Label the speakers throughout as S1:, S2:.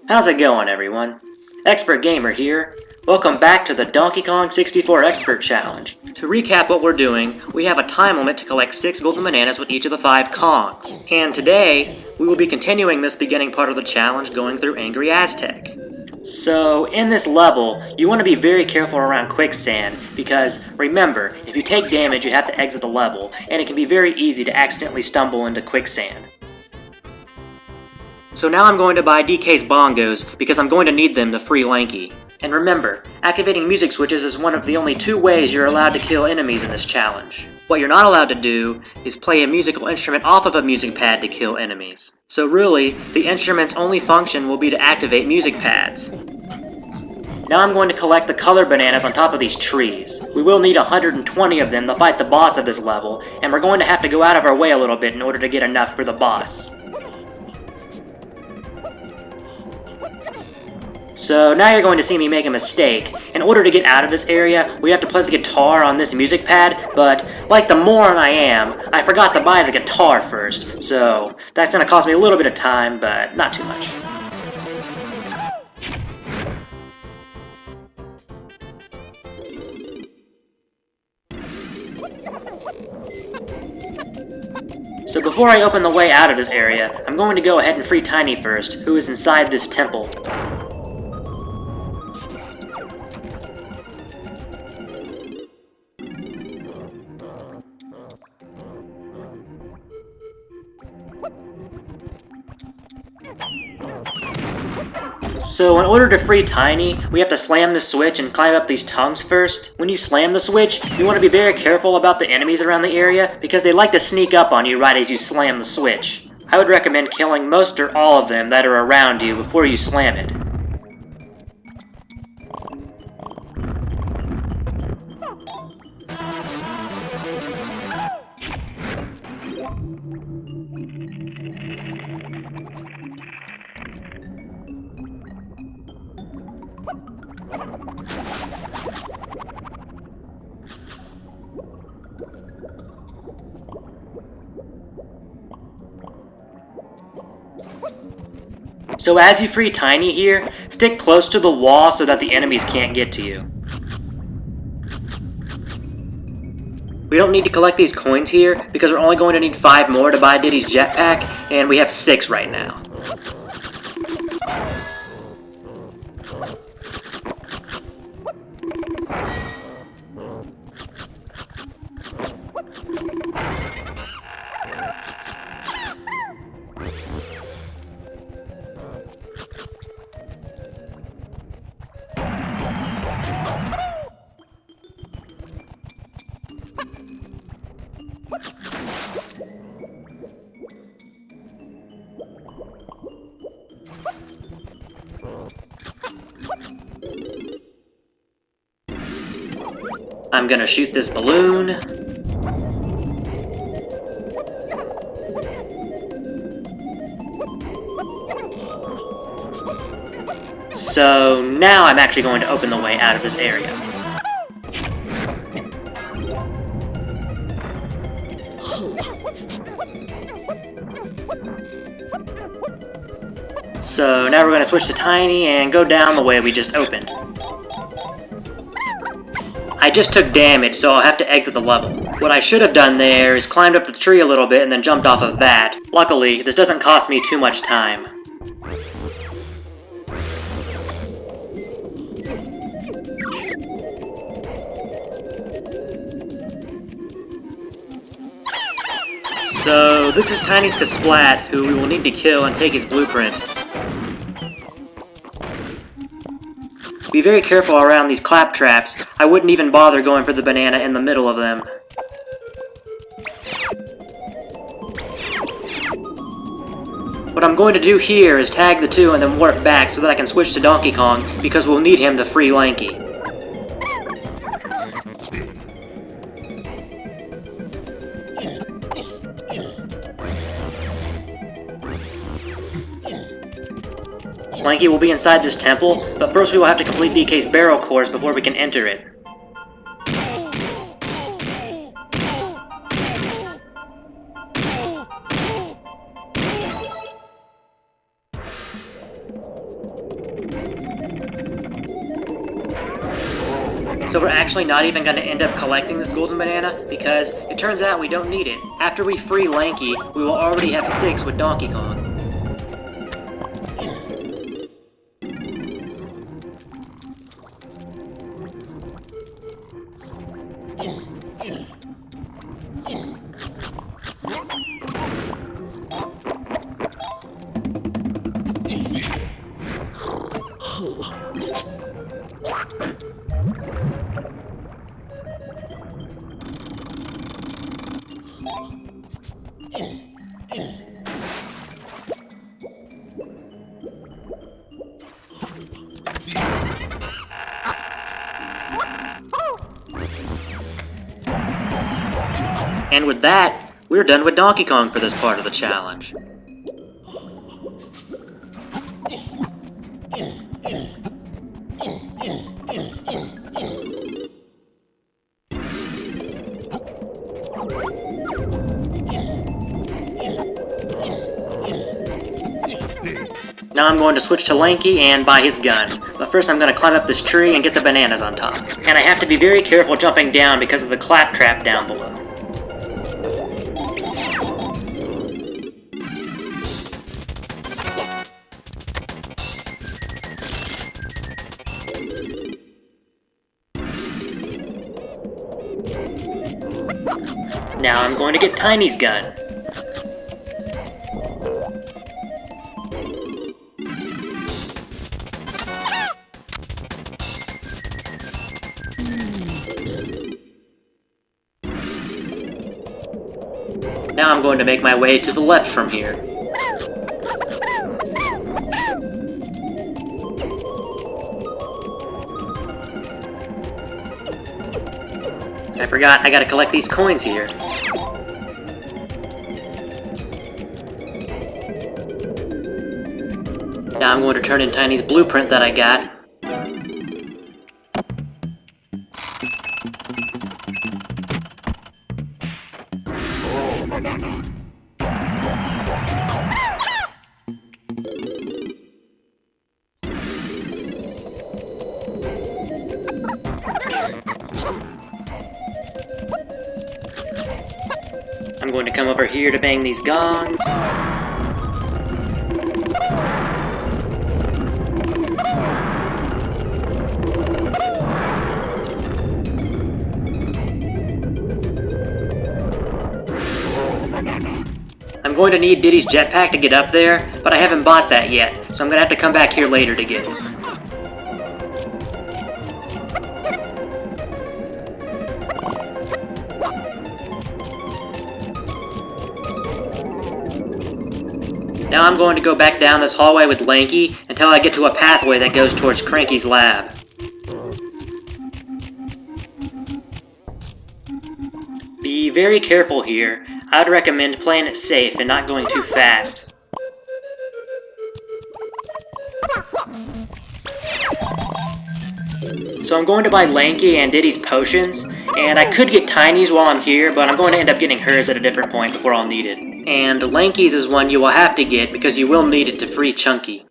S1: How's it going, everyone? Expert Gamer here. Welcome back to the Donkey Kong 64 Expert Challenge. To recap what we're doing, we have a time limit to collect 6 golden bananas with each of the 5 Kongs. And today, we will be continuing this beginning part of the challenge going through Angry Aztec. So, in this level, you want to be very careful around quicksand, because, remember, if you take damage you have to exit the level, and it can be very easy to accidentally stumble into quicksand. So now I'm going to buy DK's bongos, because I'm going to need them to free Lanky. And remember, activating music switches is one of the only 2 ways you're allowed to kill enemies in this challenge. What you're not allowed to do is play a musical instrument off of a music pad to kill enemies. So really, the instrument's only function will be to activate music pads. Now I'm going to collect the color bananas on top of these trees. We will need 120 of them to fight the boss of this level, and we're going to have to go out of our way a little bit in order to get enough for the boss. So now you're going to see me make a mistake. In order to get out of this area, we have to play the guitar on this music pad, but like the moron I am, I forgot to buy the guitar first, so that's going to cost me a little bit of time, but not too much. So before I open the way out of this area, I'm going to go ahead and free Tiny first, who is inside this temple. So in order to free Tiny, we have to slam the switch and climb up these tongues first. When you slam the switch, you want to be very careful about the enemies around the area, because they like to sneak up on you right as you slam the switch. I would recommend killing most or all of them that are around you before you slam it. So as you free Tiny here, stick close to the wall so that the enemies can't get to you. We don't need to collect these coins here, because we're only going to need 5 more to buy Diddy's jetpack, and we have 6 right now. I'm gonna shoot this balloon. So now I'm actually going to open the way out of this area. So now we're going to switch to Tiny and go down the way we just opened. I just took damage, so I'll have to exit the level. What I should have done there is climbed up the tree a little bit and then jumped off of that. Luckily, this doesn't cost me too much time. So this is Tiny's Kasplat, who we will need to kill and take his blueprint. Be very careful around these clap traps. I wouldn't even bother going for the banana in the middle of them. What I'm going to do here is tag the 2 and then warp back so that I can switch to Donkey Kong, because we'll need him to free Lanky. Lanky will be inside this temple, but first we will have to complete DK's barrel course before we can enter it. So we're actually not even going to end up collecting this golden banana, because it turns out we don't need it. After we free Lanky, we will already have 6 with Donkey Kong. And with that, we're done with Donkey Kong for this part of the challenge. Now I'm going to switch to Lanky and buy his gun, but first I'm going to climb up this tree and get the bananas on top. And I have to be very careful jumping down because of the claptrap down below. Now I'm going to get Tiny's gun. Now I'm going to make my way to the left from here. I forgot, I gotta collect these coins here. Now I'm going to turn in Tiny's blueprint that I got. I'm going to come over here to bang these gongs. I'm going to need Diddy's jetpack to get up there, but I haven't bought that yet, so I'm going to have to come back here later to get it. Now I'm going to go back down this hallway with Lanky until I get to a pathway that goes towards Cranky's lab. Be very careful here. I'd recommend playing it safe and not going too fast. So I'm going to buy Lanky and Diddy's potions, and I could get Tiny's while I'm here, but I'm going to end up getting hers at a different point before I'll need it. And Lanky's is one you will have to get because you will need it to free Chunky.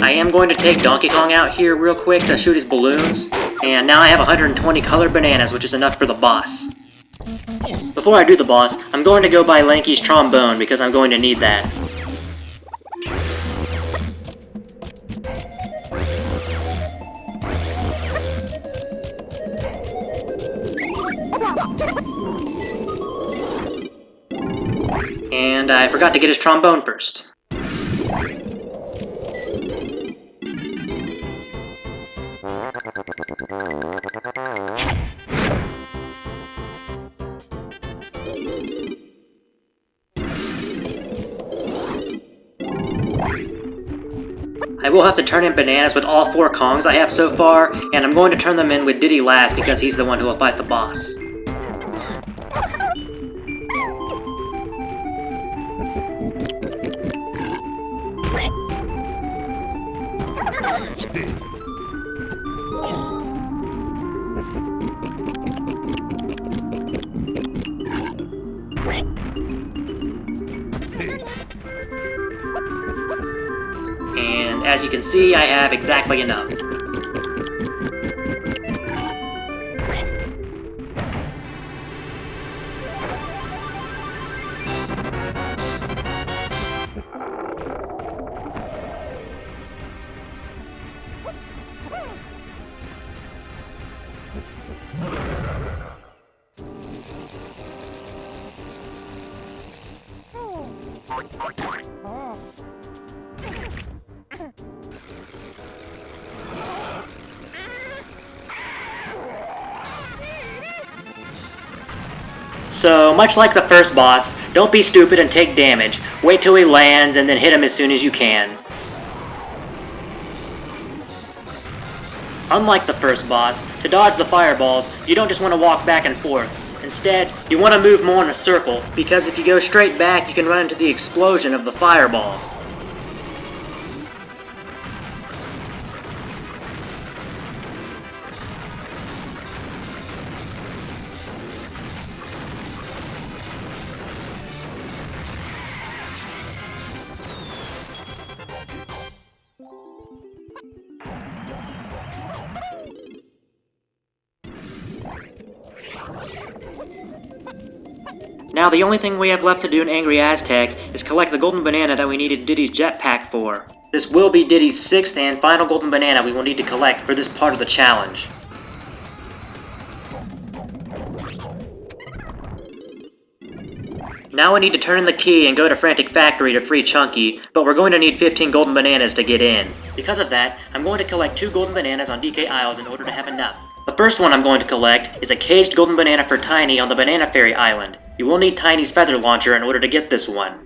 S1: I am going to take Donkey Kong out here real quick to shoot his balloons, and now I have 120 colored bananas, which is enough for the boss. Before I do the boss, I'm going to go buy Lanky's trombone because I'm going to need that. And I forgot to get his trombone first. I will have to turn in bananas with all 4 Kongs I have so far, and I'm going to turn them in with Diddy last because he's the one who will fight the boss. And as you can see, I have exactly enough. So, much like the first boss, don't be stupid and take damage. Wait till he lands and then hit him as soon as you can. Unlike the first boss, to dodge the fireballs, you don't just want to walk back and forth. Instead, you want to move more in a circle, because if you go straight back, you can run into the explosion of the fireball. Now the only thing we have left to do in Angry Aztec is collect the golden banana that we needed Diddy's jetpack for. This will be Diddy's 6th and final golden banana we will need to collect for this part of the challenge. Now we need to turn in the key and go to Frantic Factory to free Chunky, but we're going to need 15 golden bananas to get in. Because of that, I'm going to collect 2 golden bananas on DK Isles in order to have enough. The first one I'm going to collect is a caged golden banana for Tiny on the Banana Fairy Island. You will need Tiny's feather launcher in order to get this one.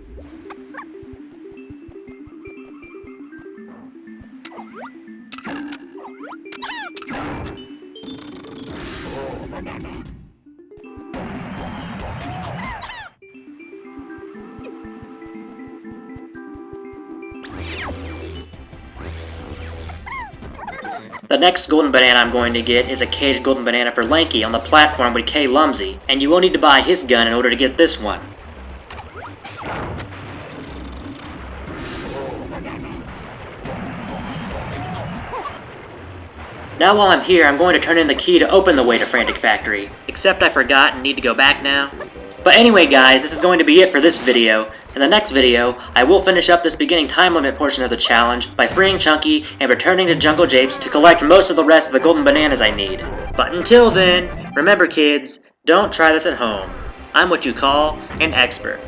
S1: The next golden banana I'm going to get is a caged golden banana for Lanky on the platform with K. Lumsy, and you will need to buy his gun in order to get this one. Now while I'm here, I'm going to turn in the key to open the way to Frantic Factory. Except I forgot and need to go back now. But anyway guys, this is going to be it for this video. In the next video, I will finish up this beginning time limit portion of the challenge by freeing Chunky and returning to Jungle Japes to collect most of the rest of the golden bananas I need. But until then, remember kids, don't try this at home. I'm what you call an expert.